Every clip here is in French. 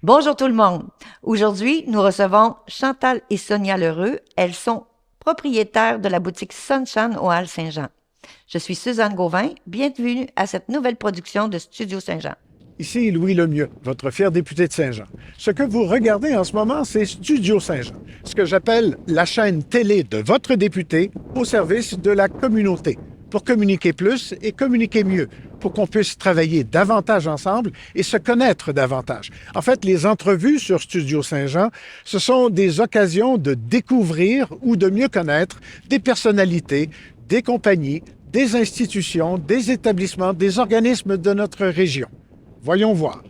Bonjour tout le monde. Aujourd'hui, nous recevons Chantal et Sonia Lheureux. Elles sont propriétaires de la boutique Sunshine au Halles Saint-Jean. Je suis Suzanne Gauvin. Bienvenue à cette nouvelle production de Studio Saint-Jean. Ici Louis Lemieux, votre fier député de Saint-Jean. Ce que vous regardez en ce moment, c'est Studio Saint-Jean, ce que j'appelle la chaîne télé de votre député au service de la communauté, pour communiquer plus et communiquer mieux, pour qu'on puisse travailler davantage ensemble et se connaître davantage. En fait, les entrevues sur Studio Saint-Jean, ce sont des occasions de découvrir ou de mieux connaître des personnalités, des compagnies, des institutions, des établissements, des organismes de notre région. Voyons voir.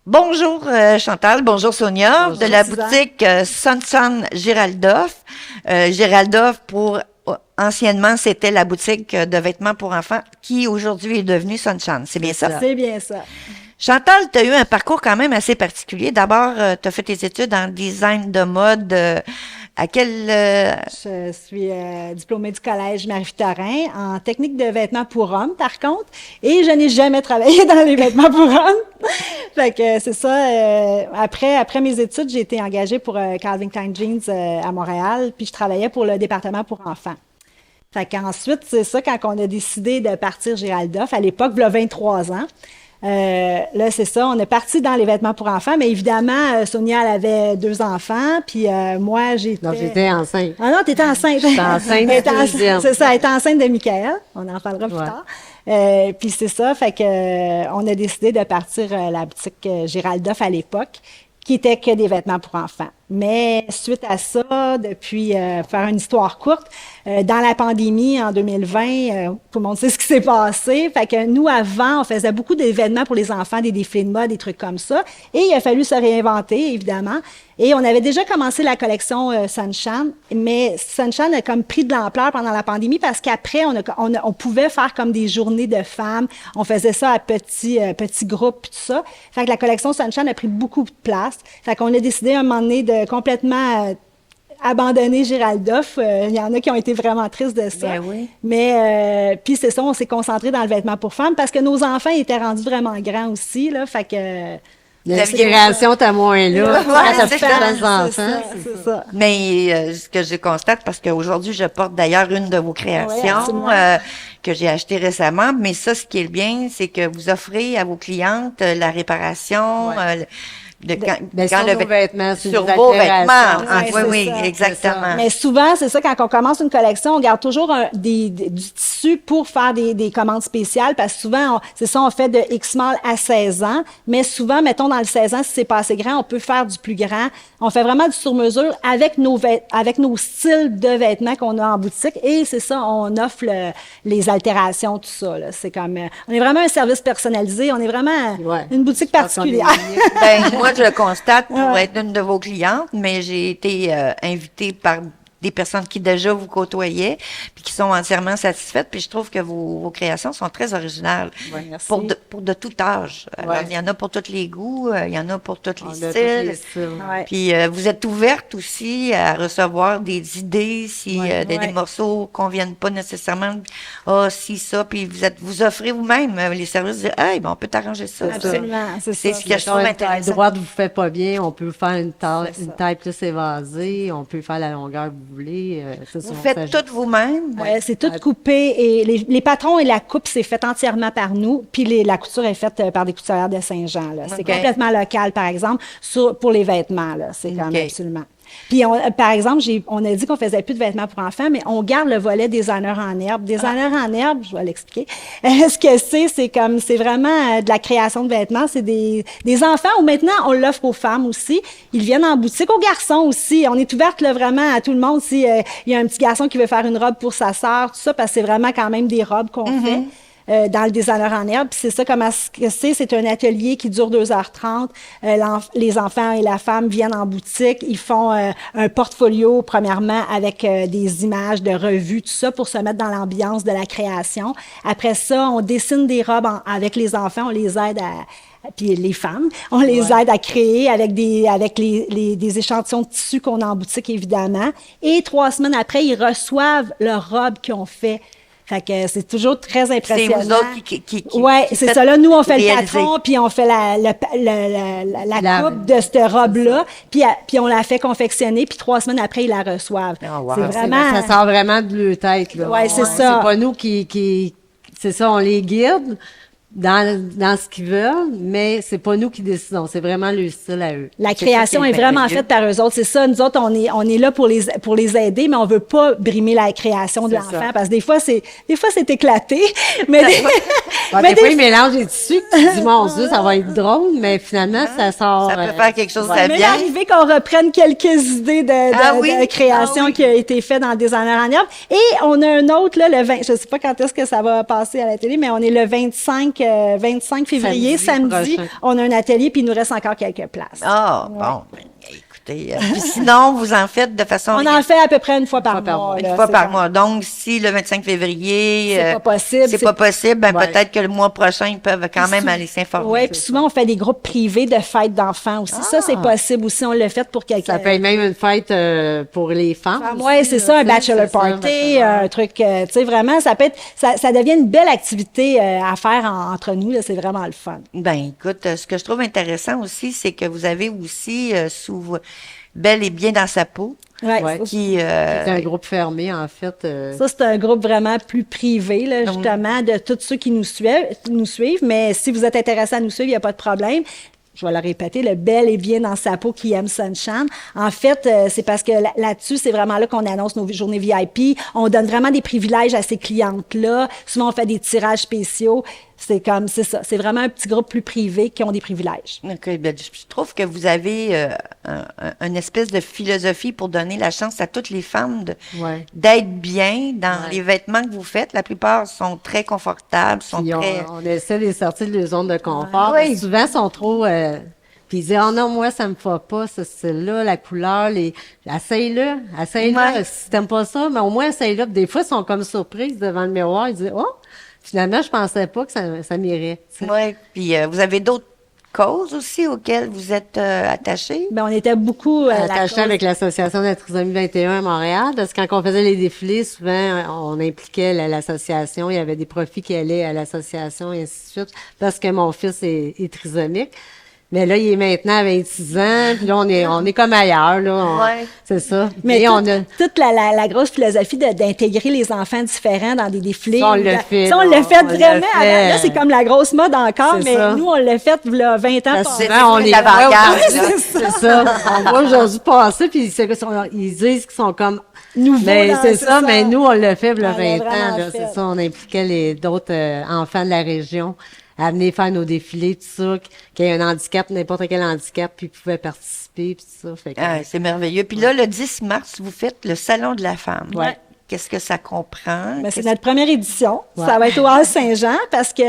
Bonjour Chantal, bonjour Sonia, Bonjour, de la Suzanne. boutique Sunshine Géraldoff. Géraldoff, anciennement, c'était la boutique de vêtements pour enfants qui aujourd'hui est devenue Sunshine. C'est bien ça? C'est bien ça. Chantal, tu as eu un parcours quand même assez particulier. D'abord, tu as fait tes études en design de mode. À quel... Je suis diplômée du collège Marie-Victorin en technique de vêtements pour hommes, par contre, et je n'ai jamais travaillé dans les vêtements pour hommes. Fait que c'est ça. Après mes études, j'ai été engagée pour Calvin Klein Jeans à Montréal, puis je travaillais pour le département pour enfants. Fait qu'ensuite, c'est ça, quand on a décidé de partir Géraldoff, à l'époque, il y a 23 ans, là, c'est ça, on est parti dans les vêtements pour enfants, mais évidemment, Sonia, elle avait 2 enfants, puis moi, j'étais... Non, j'étais enceinte. Ah non, t'étais enceinte. J'étais enceinte Elle était deuxième. C'est ça, elle était enceinte de Michael. On en parlera plus Ouais. tard. Puis c'est ça, fait que on a décidé de partir la boutique Géraldoff à l'époque, qui était que des vêtements pour enfants. Mais suite à ça, depuis, faire une histoire courte, dans la pandémie en 2020, tout le monde sait ce qui s'est passé. Fait que nous, avant, on faisait beaucoup d'événements pour les enfants, des défilés de mode, des trucs comme ça. Et il a fallu se réinventer, évidemment. Et on avait déjà commencé la collection Sunshine, mais Sunshine a comme pris de l'ampleur pendant la pandémie parce qu'après, on pouvait faire comme des journées de femmes. On faisait ça à petits groupes, tout ça. Fait que la collection Sunshine a pris beaucoup de place. Fait qu'on a décidé à un moment donné de complètement abandonner Géraldoff. Il y en a qui ont été vraiment tristes de ça. Ben oui. Mais puis c'est ça, on s'est concentré dans le vêtement pour femmes parce que nos enfants étaient rendus vraiment grands aussi, là. Fait que... L'inspiration, t'as moins là. Ouais, Quand c'est t'as ça, plus d'enfants. C'est ça. Mais ce que je constate, parce qu'aujourd'hui, je porte d'ailleurs une de vos Oui, créations absolument. que j'ai achetée récemment. Mais ça, ce qui est bien, c'est que vous offrez à vos clientes la réparation, Ouais. quand Sur le vos vêtements, sur sur des vos altérations. vêtements. Ah, Ouais, oui, c'est ça, exactement. Mais souvent, c'est ça, quand on commence une collection, on garde toujours du tissu pour faire des commandes spéciales, parce que souvent, c'est ça, on fait de X-Mall à 16 ans, mais souvent, mettons, dans le 16 ans, si c'est pas assez grand, on peut faire du plus grand. On fait vraiment du sur-mesure avec nos styles de vêtements qu'on a en boutique, et c'est ça, on offre les altérations, tout ça, là. C'est comme, on est vraiment un service personnalisé, on est vraiment Ouais. une boutique Je pense qu'on est particulière. Ben, moi, je le constate pour Ouais. être une de vos clientes, mais j'ai été invitée par des personnes qui déjà vous côtoyaient, puis qui sont entièrement satisfaites, puis je trouve que vos créations sont très originales. Ouais, merci. Pour de tout âge. Alors, Ouais. il y en a pour tous les goûts, il y en a pour tous les On a tous styles. les styles. Ouais. Puis vous êtes ouverte aussi à recevoir des idées, si des Ouais. morceaux conviennent pas nécessairement, si ça, puis vous offrez vous-même les services de, hey, ben, on peut t'arranger ça. Absolument, c'est C'est ça. ce que je Mettons, trouve une taille intéressant. droite vous fait pas bien, on peut faire une C'est ça. taille plus évasée, on peut faire la longueur que vous voulez. Ça, Vous on faites s'ajuste. tout vous-même. C'est tout coupé et les patrons et la coupe, c'est fait entièrement par nous. Puis la couture est faite par des couturières de Saint-Jean. Là. C'est OK. complètement local, par exemple, pour les vêtements. Là. C'est quand même OK. absolument. Puis, par exemple, on a dit qu'on faisait plus de vêtements pour enfants, mais on garde le volet designer en herbe. Designer en herbe, je vais l'expliquer. Ce que c'est vraiment de la création de vêtements. C'est des enfants où maintenant, on l'offre aux femmes aussi. Ils viennent en boutique, aux garçons aussi. On est ouverte là, vraiment à tout le monde. Si il y a un petit garçon qui veut faire une robe pour sa sœur, tout ça, parce que c'est vraiment quand même des robes qu'on fait. Dans le designer en herbe. Puis c'est ça, comment c'est un atelier qui dure 2h30. Les enfants et la femme viennent en boutique. Ils font un portfolio, premièrement, avec des images de revues, tout ça, pour se mettre dans l'ambiance de la création. Après ça, on dessine des robes avec les enfants. On les aide puis les femmes, on les aide à créer avec des échantillons de tissu qu'on a en boutique, évidemment. Et 3 semaines après, ils reçoivent leur robe qu'ils ont fait Fait que c'est toujours très C'est impressionnant. vous autres qui Ouais, qui c'est faites ça. Là, nous, on fait le réaliser. patron, puis on fait la coupe de cette robe-là, puis on la fait confectionner, puis 3 semaines après, ils la reçoivent. Oh, wow. C'est C'est vraiment... Ça sort vraiment de leur tête, là. Ouais, c'est ça. C'est pas nous c'est ça, on les guide dans ce qu'ils veulent, mais c'est pas nous qui décidons. C'est vraiment le style à eux. La C'est création ça qui est est vraiment merveilleux. faite par eux autres. C'est ça. Nous autres, on est là pour les aider, mais on veut pas brimer la création de C'est l'enfant ça. parce que des fois, c'est éclaté. Mais Des fois, ils mélangent les tissus, tu te dis, mon Dieu, ça va être drôle, mais finalement, ça sort. Ça peut faire quelque chose de ça m'est bien. arrivé qu'on reprenne quelques idées Ah oui? de création Ah oui. qui a été fait dans Designer en herbe. Et on a un autre, là, le 20, je sais pas quand est-ce que ça va passer à la télé, mais on est le 25 février, samedi. prochain. On a un atelier, puis il nous reste encore quelques places. Ah, bon, ben, écoutez. Puis sinon, vous en faites de façon On en fait à peu près une fois par par mois. mois. là, une fois c'est par bon. mois. Donc, si le 25 février, C'est pas possible, c'est c'est- pas possible, ben Ouais. peut-être que le mois prochain, ils peuvent quand même aller s'informer. Oui, puis souvent, on fait des groupes privés de fêtes d'enfants aussi. Ça, c'est possible aussi. On l'a fait pour quelqu'un. Ça peut être même une fête pour les femmes. Oui, c'est ça, un bachelor party, un truc, tu sais, vraiment, ça peut être, ça devient une belle activité à faire entre nous, là, c'est vraiment le fun. Ben, écoute, ce que je trouve intéressant aussi, c'est que vous avez aussi sous Belle et bien dans sa peau, Ouais. qui C'est un groupe fermé, en fait. Ça, c'est un groupe vraiment plus privé, là, justement, de tous ceux qui nous suivent. Mais si vous êtes intéressé à nous suivre, il n'y a pas de problème. Je vais le répéter, le Belle et bien dans sa peau qui aime Sunshine. En fait, c'est parce que là-dessus, c'est vraiment là qu'on annonce nos journées VIP. On donne vraiment des privilèges à ces clientes-là. Souvent, on fait des tirages spéciaux. C'est ça. C'est vraiment un petit groupe plus privé qui ont des privilèges. OK, ben, je trouve que vous avez une espèce de philosophie pour donner la chance à toutes les femmes Ouais. d'être bien dans les vêtements que vous faites. La plupart sont très confortables, sont Puis très... on essaie de les sortir de leur zone de confort. Oui. Souvent, ils sont trop... puis ils disent, oh non, moi, ça me fait pas, ce style-là, la couleur, essaye-le. Ouais. Si t'aimes pas ça, mais au moins, essaye-le. Puis des fois, ils sont comme surprises devant le miroir. Ils disent, oh, finalement, je pensais pas que ça m'irait. Tu sais. Oui, puis vous avez d'autres causes aussi auxquelles vous êtes attachés? Ben, on était beaucoup Attaché avec l'Association de la trisomie 21 à Montréal, parce que quand on faisait les défilés, souvent, on impliquait l'association. Il y avait des profits qui allaient à l'association et ainsi de suite, parce que mon fils est trisomique. Mais là, il est maintenant à 26 ans, puis là, on est comme ailleurs, là. Ouais. C'est ça. Mais Et toute la grosse philosophie d'intégrer les enfants différents dans des défilés. Ça, on le fait, Ça, on là, le fait on le vraiment. fait. Là, c'est comme la grosse mode encore, C'est mais ça. nous, on l'a fait il y a 20 ans. Parce que passés. souvent, on c'est est l'avant-garde, ouais, là. c'est ça. On voit aujourd'hui passer, puis ils disent qu'ils sont comme Nouveau, mais là, c'est ça, mais nous, on l'a fait il y a On l'a 20 ans. vraiment Là, fait. c'est ça, on impliquait d'autres enfants de la région à venir faire nos défilés, tout ça, qui ait un handicap, n'importe quel handicap, puis ils pouvaient participer, puis tout ça. Fait que, Ah, c'est merveilleux. Puis là, le 10 mars, vous faites le Salon de la femme. Ouais. Qu'est-ce que ça comprend? Mais c'est Qu'est-ce- notre première édition. Ouais. Ça va être au Hall Saint-Jean parce que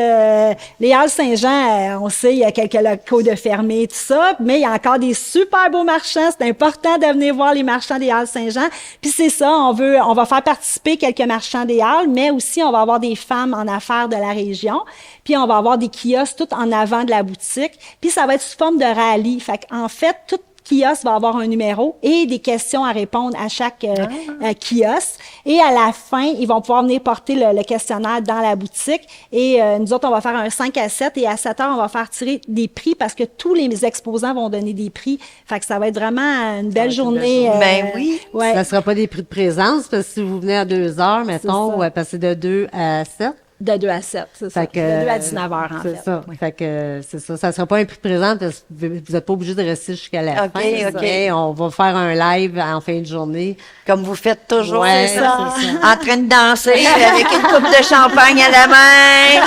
les Halles Saint-Jean, on sait, il y a quelques locaux de fermés, tout ça, mais il y a encore des super beaux marchands. C'est important de venir voir les marchands des Halles Saint-Jean. Puis c'est ça, on va faire participer quelques marchands des Halles, mais aussi on va avoir des femmes en affaires de la région. Puis on va avoir des kiosques tout en avant de la boutique. Puis ça va être sous forme de rallye. Fait qu'en fait, tout kiosque va avoir un numéro et des questions à répondre à chaque kiosque. Et à la fin, ils vont pouvoir venir porter le questionnaire dans la boutique. Et nous autres, on va faire un 5 à 7. Et à 7 heures, on va faire tirer des prix parce que tous les exposants vont donner des prix. Fait que ça va être vraiment une belle journée. Ben oui. Ouais. ça sera pas des prix de présence, parce que si vous venez à 2 heures, mettons, ça. ou à passer de 2 à 7. De 2 à 7, c'est ça. Fait que, De 2 à 19 heures, en fait. C'est ça. Fait que, c'est ça. Ça sera pas un prix de présence, parce que vous n'êtes pas obligé de rester jusqu'à la OK, fin. OK. Mais on va faire un live en fin de journée. Comme vous faites toujours, Ouais, c'est ça. c'est En train de danser avec une coupe de champagne à la main.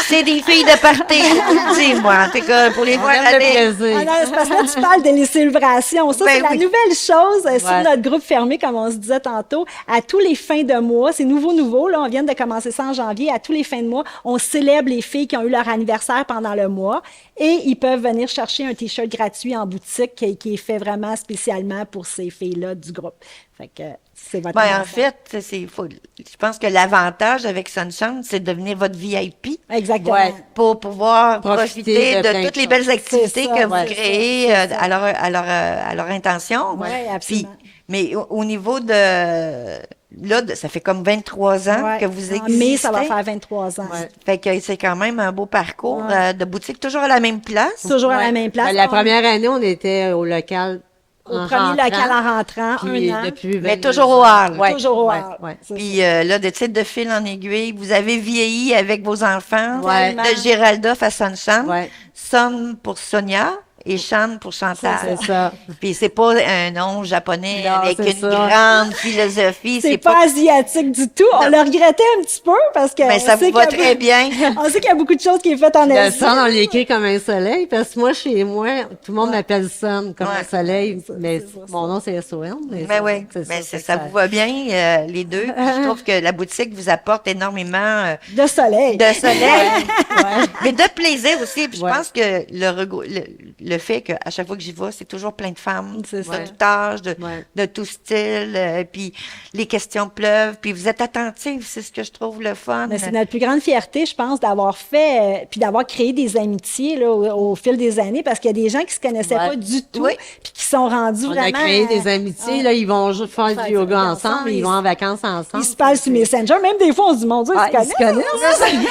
C'est des filles de party, je vous le dis, moi. En tout cas, pour les voir aime le aller. plaisir. Ah non, c'est parce que là, tu parles de les célébrations. Ça, Ben c'est la oui. nouvelle chose sur Ouais. notre groupe fermé, comme on se disait tantôt. À tous les fins de mois, c'est nouveau. Là, on vient de commencer ça en janvier. À tous les fins de mois, on célèbre les filles qui ont eu leur anniversaire pendant le mois et ils peuvent venir chercher un T-shirt gratuit en boutique qui est fait vraiment spécialement pour ces filles-là du groupe. Fait que c'est votre Ben, en anniversaire. fait, je pense que l'avantage avec Sunshine, c'est de devenir votre VIP Exactement. Ouais. pour pouvoir profiter Profiter de de plein de toutes les choses. belles activités C'est ça, que vous ouais. créez C'est ça. à leur intention. Ouais, Puis, absolument. Mais au niveau de... Là, ça fait comme 23 ans Ouais. que vous En existez. mai, ça va faire 23 ans. Ouais. Fait que c'est quand même un beau parcours Ouais. de boutique, toujours à la même place. Toujours à Ouais. la même place. La première année, on était au local. Au en premier rentrant, local en rentrant, puis un an. depuis Mais 22 toujours au ans. hall. Ouais, Toujours au ouais, hall. ouais. C'est Puis là, de fil en aiguille, vous avez vieilli avec vos enfants. Ouais. De Géraldolphe à Sunshine. Ouais. Son pour Sonia et Chan pour Chantal. C'est ça. Puis c'est pas un nom japonais Non, avec c'est une ça. grande philosophie. C'est pas asiatique du tout. On le regrettait un petit peu parce que Mais on ça sait vous va qu'il y a- très bien. On sait qu'il y a beaucoup de choses qui est faites en Le Asie. sun, on l'écrit comme un soleil, parce que moi, chez moi, tout le monde m'appelle sun, comme Ouais. un soleil, mais c'est ça. mon nom, c'est S-O-N. Mais oui, mais ça vous va bien, les deux. Puis je trouve que la boutique vous apporte énormément De soleil. de soleil, Ouais. mais de plaisir aussi. Puis je Ouais. pense que le fait qu'à chaque fois que j'y vais, c'est toujours plein de femmes, C'est de ça. tout âge, Ouais. de tout style. Puis les questions pleuvent, puis vous êtes attentifs, c'est ce que je trouve le fun. Mais c'est notre plus grande fierté, je pense, d'avoir fait, puis d'avoir créé des amitiés là, au fil des années, parce qu'il y a des gens qui se connaissaient Ouais. pas du tout, Oui. puis qui sont rendus On vraiment... a créé des amitiés, là, ils vont juste faire du yoga ensemble, ils vont en vacances ensemble. Ils se parlent sur Messenger. Même des fois, on se dit, mon Dieu, Ah, ils se connaissent.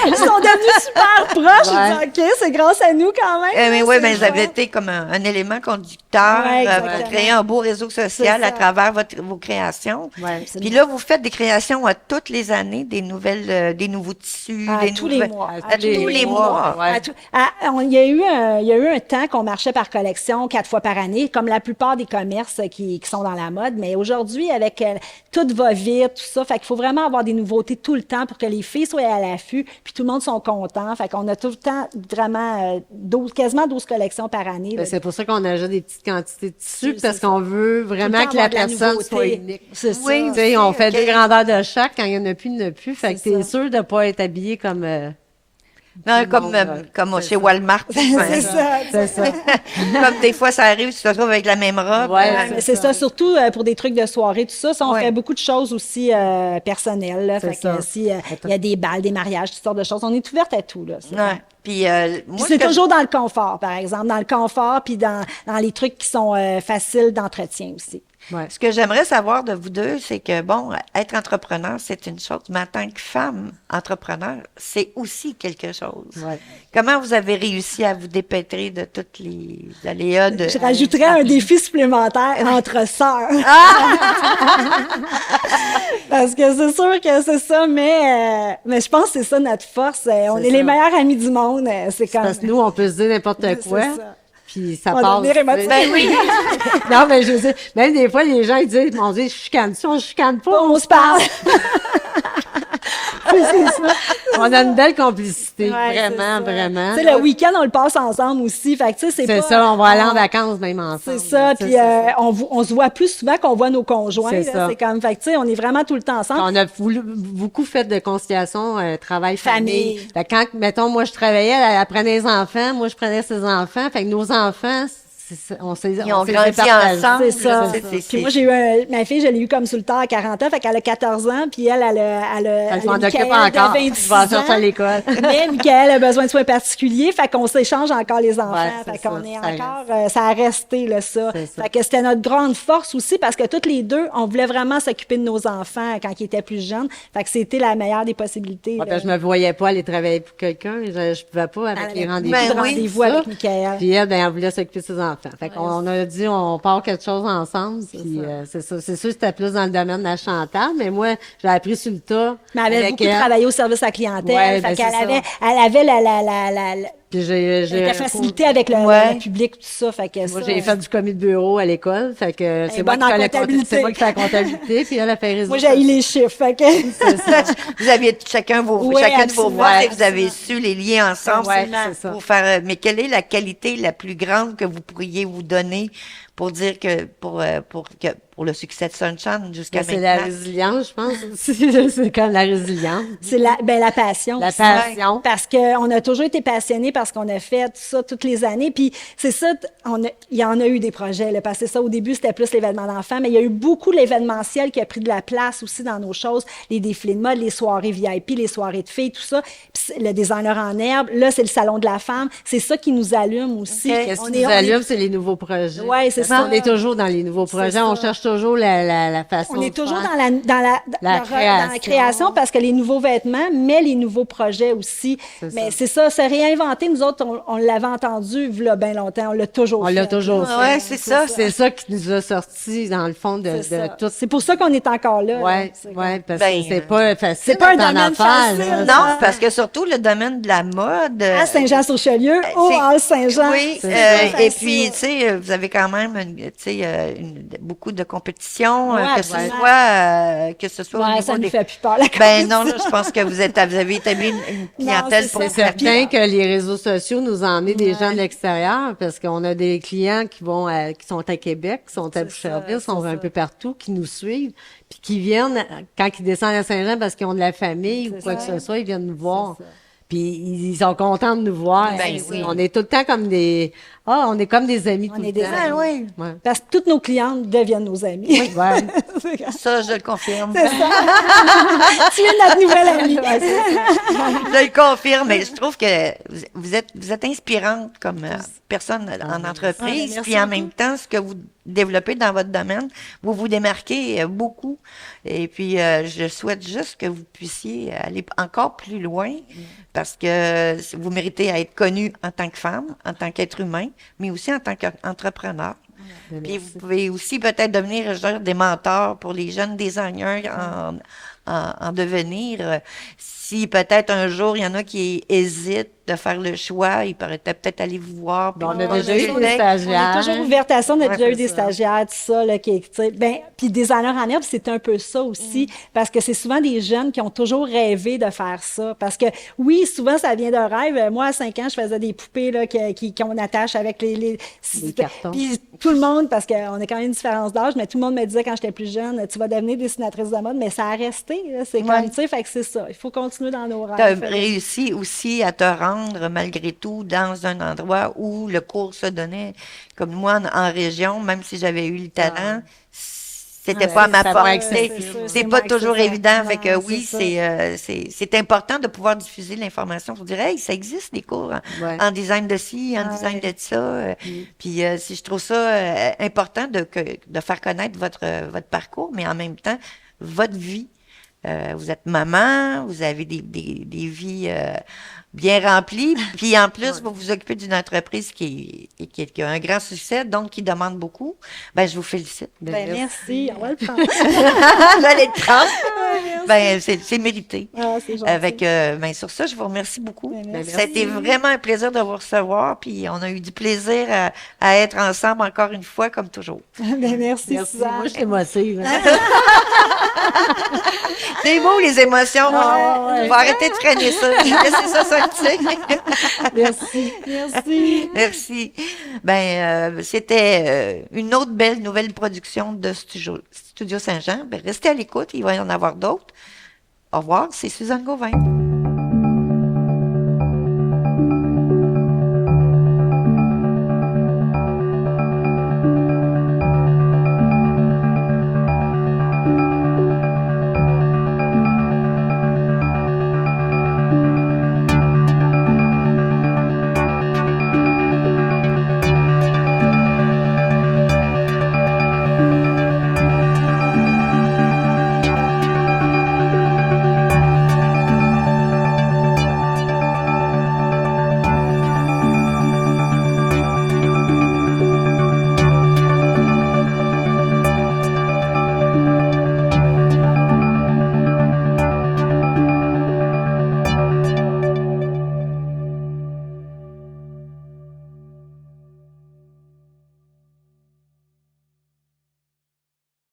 Ils sont devenus super proches. Ouais. On dit, OK, c'est grâce à nous quand même. Mais là, oui, c'est mais vous avez chouette. été comme un élément conducteur Ouais, pour exactement. créer un beau réseau social C'est ça. à travers vos créations. Ouais. Puis là, vous faites des créations à toutes les années, des nouvelles, des nouveaux tissus, À des tous les nouvelles- mois. À tous les mois. Ouais. Il y a eu un temps qu'on marchait par collection 4 fois par année, comme la plupart des commerces qui sont dans la mode. Mais aujourd'hui, avec tout va vite, tout ça, fait qu'il faut vraiment avoir des nouveautés tout le temps pour que les filles soient à l'affût, puis tout le monde sont contents. Fait qu'on a tout le temps vraiment quasiment 12 collections par année. Ben, là. c'est pour ça qu'on ajoute des petites quantités de tissu, Oui, parce c'est qu'on veut vraiment Tout le que temps la avoir de la personne nouveauté. soit unique. C'est ça. Oui, Tu sais, on fait ok. deux grandeurs de chaque, quand il n'y en a plus, il n'y en a plus. Fait que C'est t'es ça. sûr de ne pas être habillé comme... Non, Tout le monde, comme c'est chez ça. Walmart. C'est ça. C'est ça. Comme des fois, ça arrive, tu te retrouves avec la même robe. Ouais, Ouais, mais c'est ça, surtout pour des trucs de soirée, tout ça. Ça, on Ouais. fait beaucoup de choses aussi personnelles. Là. C'est Fait que ça. si il y a des balles, des mariages, toutes sortes de choses, on est ouverte à tout. Là. C'est- Ouais. Puis Puis moi, c'est ce que toujours dans le confort, par exemple, dans le confort, puis dans les trucs qui sont faciles d'entretien aussi. Ouais. Ce que j'aimerais savoir de vous deux, c'est que, bon, être entrepreneur, c'est une chose, mais en tant que femme entrepreneur, c'est aussi quelque chose. Ouais. Comment vous avez réussi à vous dépêtrer de toutes les aléas de... Je rajouterais un défi supplémentaire entre sœurs. Parce que c'est sûr que c'est ça, mais je pense que c'est ça notre force. On est ça. les meilleures amies du monde. C'est comme... Parce que nous, on peut se dire n'importe C'est quoi, ça. puis ça On va passe. devenir émotif. Ben oui. Non, mais je veux dire, même des fois, les gens, ils disent, mon Dieu, je chicane-tu, on chicane pas, On se parle. c'est ça. On a une belle complicité, Ouais, c'est vraiment, ça. vraiment. Tu sais, le week-end, on le passe ensemble aussi. Fait que, tu sais, c'est C'est pas... ça, on va aller en vacances même ensemble. C'est ça, puis on se voit plus souvent qu'on voit nos conjoints. C'est là. ça. C'est comme, fait que, tu sais, on est vraiment tout le temps ensemble. On a beaucoup fait de conciliation travail-famille. Famille. Fait que quand, mettons, moi, je travaillais, elle prenait les enfants, moi, je prenais ses enfants. Fait que nos enfants, on s'est Ils ont s'est grandi départagés. ensemble. C'est ça. C'est- Puis moi, j'ai eu ma fille, je l'ai eu comme sur le tard à 40 ans, fait qu'elle a 14 ans, puis elle Elle s'en occupe Michael encore. de Je 26 vais en sortir à ans. l'école. Mais Michael a besoin de soins particuliers, fait qu'on s'échange encore les enfants. Ouais, c'est Fait qu'on ça, est ça encore, ça a resté, là, ça. C'est ça. Fait que c'était notre grande force aussi, parce que toutes les deux, on voulait vraiment s'occuper de nos enfants quand ils étaient plus jeunes. Fait que c'était la meilleure des possibilités. Ouais, là. parce que je me voyais pas aller travailler pour quelqu'un. Je pouvais pas avec Elle les avait rendez-vous. Ben beaucoup de oui, rendez-vous ça. avec Michael. Puis elle, ben, elle voulait s'occuper de ses enfants. Fait qu'on a dit, on part quelque chose ensemble. Puis c'est ça. C'est sûr que c'était plus dans le domaine de la Chantal, mais moi, j'ai appris sur le tas. Mais elle avait avec beaucoup elle. travaillé au service à la clientèle. Ouais, fait ben, qu'elle c'est ça. avait la Puis j'ai la facilité avec le Ouais. public, tout ça. Fait que Moi, ça, j'ai fait du commis de bureau à l'école, fait que c'est moi bonne qui en fais comptabilité. c'est moi qui fais la comptabilité, puis elle a fait réseau. Moi, j'ai eu les chiffres. Fait que... Vous aviez chacun Oui, chacun de vos absolument, boîtes et vous avez absolument. su les lier ensemble Ouais, c'est ça. pour faire. Mais quelle est la qualité la plus grande que vous pourriez vous donner pour dire que pour le succès de Sunshine jusqu'à Ben, c'est la maintenant? résilience, je pense. C'est comme la résilience. C'est la passion. La aussi. passion. Parce qu'on a toujours été passionnés parce qu'on a fait ça toutes les années. Puis c'est ça, il y en a eu des projets. Là, parce que ça, au début, c'était plus l'événement d'enfants, mais il y a eu beaucoup l'événementiel qui a pris de la place aussi dans nos choses. Les défilés de mode, les soirées VIP, les soirées de filles, tout ça. Puis le designer en herbe, là, c'est le salon de la femme. C'est ça qui nous allume aussi. Ok. Qu'est-ce qui nous allume, c'est les nouveau projets. Oui, c'est c'est On ça. est toujours dans les nouveaux C'est projets. On ça. cherche toujours la façon On est de toujours faire. dans la création. création parce que les nouveaux vêtements, mais les nouveaux projets aussi. C'est Mais ça. c'est ça, se réinventer. Nous autres, on l'avait entendu il y a bien longtemps. On l'a toujours On fait. l'a toujours Ah ouais, c'est ça. C'est ça qui nous a sortis, dans le fond, de C'est ça. tout. C'est pour ça qu'on est encore là. Ouais, là. C'est ouais, parce Ben, que c'est pas facile. c'est pas un d'être en domaine affaires, facile, là. Non, parce que surtout le domaine de la mode. À Saint-Jean-sur-Richelieu, au c'est- Hall Saint-Jean. Oui, c'est et pas puis, facile. tu sais, vous avez quand même, beaucoup de compétitions, Ouais, que ce soit au Ouais, niveau ça nous des... fait plus peur, la Ben non, là, compétition. je pense que vous avez établi une clientèle c'est pour ça. C'est certain que les réseaux sociaux nous ont emmené des gens de l'extérieur parce qu'on a des clients qui qui sont à Québec, qui sont à Boucherville, qui sont c'est un ça. peu partout, qui nous suivent, puis qui viennent quand ils descendent à Saint-Jean parce qu'ils ont de la famille ou C'est quoi ça. que ce soit, ils viennent nous voir. C'est ça. Puis ils sont contents de nous voir. Ben oui. On est tout le temps comme on est comme des amis On tout est le des temps. Ah oui, Ouais. Parce que toutes nos clientes deviennent nos amis. Ouais. ça, je le confirme. tu es notre nouvelle amie. Je le confirme, mais je trouve que vous êtes inspirante comme personne en entreprise, merci puis en beaucoup. même temps, ce que vous développez dans votre domaine, vous vous démarquez beaucoup. Et puis, je souhaite juste que vous puissiez aller encore plus loin, parce que vous méritez à être connue en tant que femme, en tant qu'être humain, mais aussi en tant qu'entrepreneur. Puis vous pouvez aussi peut-être devenir je veux dire, des mentors pour les jeunes designers en devenir. Si peut-être un jour, il y en a qui hésitent de faire le choix, ils pourraient peut-être aller vous voir. puis On a vous déjà eu conseiller. des On est stagiaires. toujours ouverte à ça. On a Ouais, déjà eu c'est des ça. stagiaires, tout ça, là, tu sais. Ben, puis designer en herbe, c'est un peu ça aussi. Parce que c'est souvent des jeunes qui ont toujours rêvé de faire ça. Parce que, oui, souvent, ça vient d'un rêve. Moi, à 5 ans, je faisais des poupées, là, qu'on attache avec les cartons. Puis tout le monde, parce qu'on a quand même une différence d'âge, mais tout le monde me disait quand j'étais plus jeune, tu vas devenir dessinatrice de mode, mais ça a resté, là. C'est Ouais. comme, tu sais, fait que c'est ça. Il faut continuer dans nos Tu as rêves. réussi aussi à te rendre, malgré tout, dans un endroit où le cours se donnait. Comme moi, en région, même si j'avais eu le talent, c'était pas à ma c'est pas portée. accessible. C'est moins pas toujours accessible. évident. Non, Fait que c'est oui, ça. c'est important de pouvoir diffuser l'information pour dire, hey, ça existe des cours Ouais. en design de ci, en design de ça. Puis si je trouve ça important de faire connaître votre parcours, mais en même temps, votre vie. Vous êtes maman, vous avez des vies bien remplies, puis en plus, vous vous occupez d'une entreprise qui a un grand succès, donc qui demande beaucoup. Ben, je vous félicite. Ben, merci. On va le prendre. J'allais le prendre. Ben, c'est mérité. Ah, c'est gentil. Ben, sur ça, je vous remercie beaucoup. Ben, merci. Ça a été vraiment un plaisir de vous recevoir, puis on a eu du plaisir à être ensemble encore une fois, comme toujours. Ben, merci, Merci. Suzanne. Moi, je suis émotive. hein. C'est beau, les émotions. Ah, On va arrêter de traîner ça. Laissez ça sortir. Merci. Merci. Merci. Ben, c'était une autre belle nouvelle production de Studio Saint-Jean. Ben, restez à l'écoute, il va y en avoir d'autres. Au revoir, c'est Suzanne Gauvin.